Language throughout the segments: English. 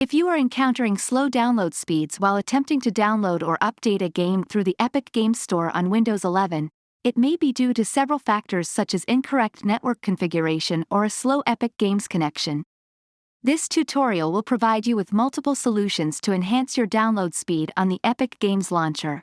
If you are encountering slow download speeds while attempting to download or update a game through the Epic Games Store on Windows 11, it may be due to several factors such as incorrect network configuration or a slow Epic Games connection. This tutorial will provide you with multiple solutions to enhance your download speed on the Epic Games launcher.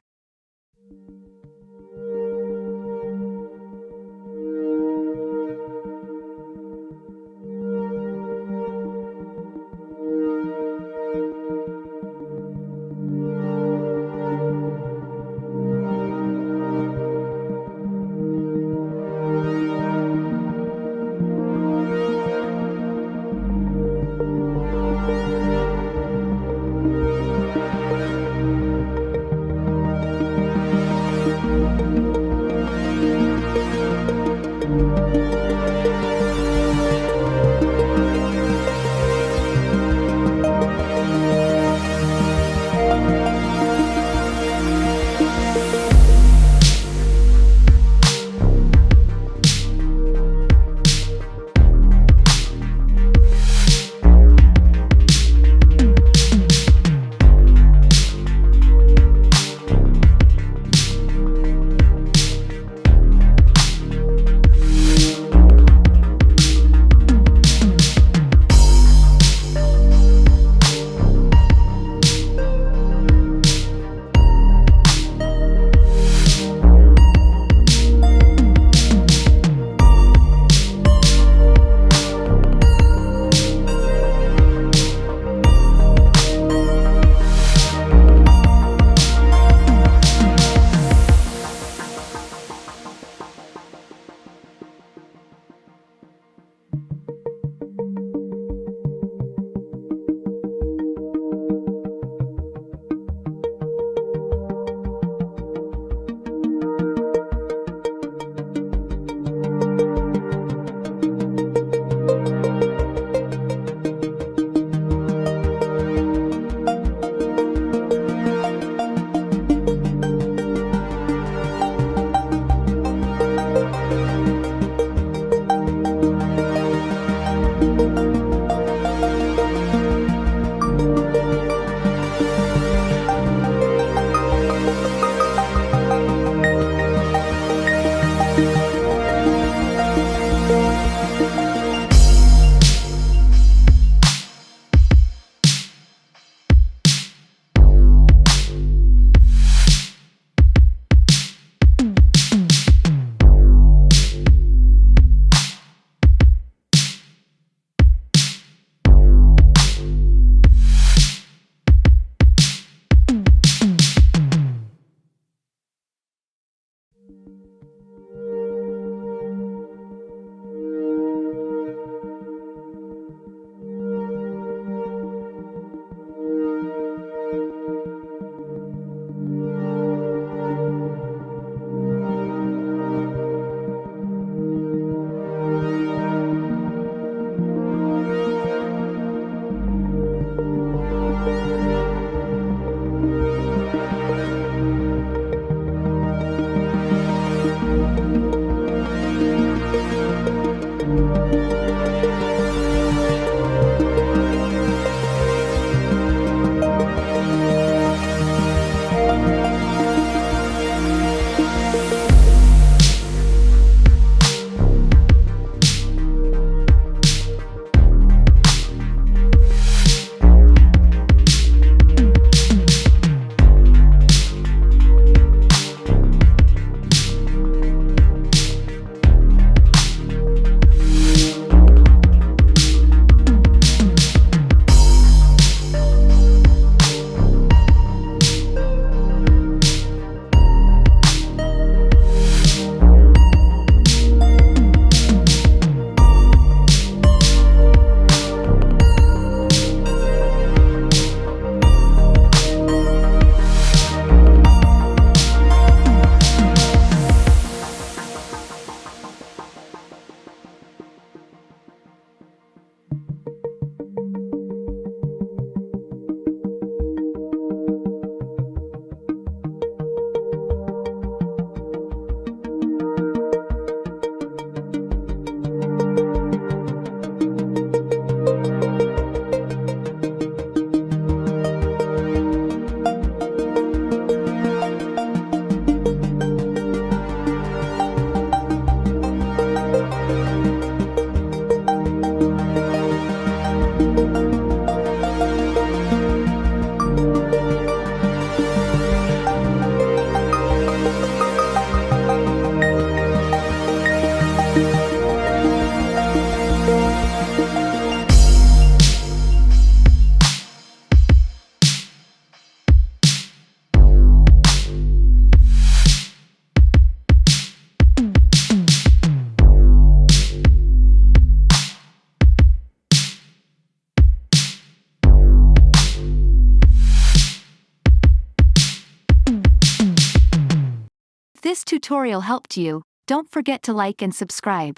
this tutorial helped you, don't forget to like and subscribe.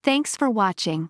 Thanks for watching.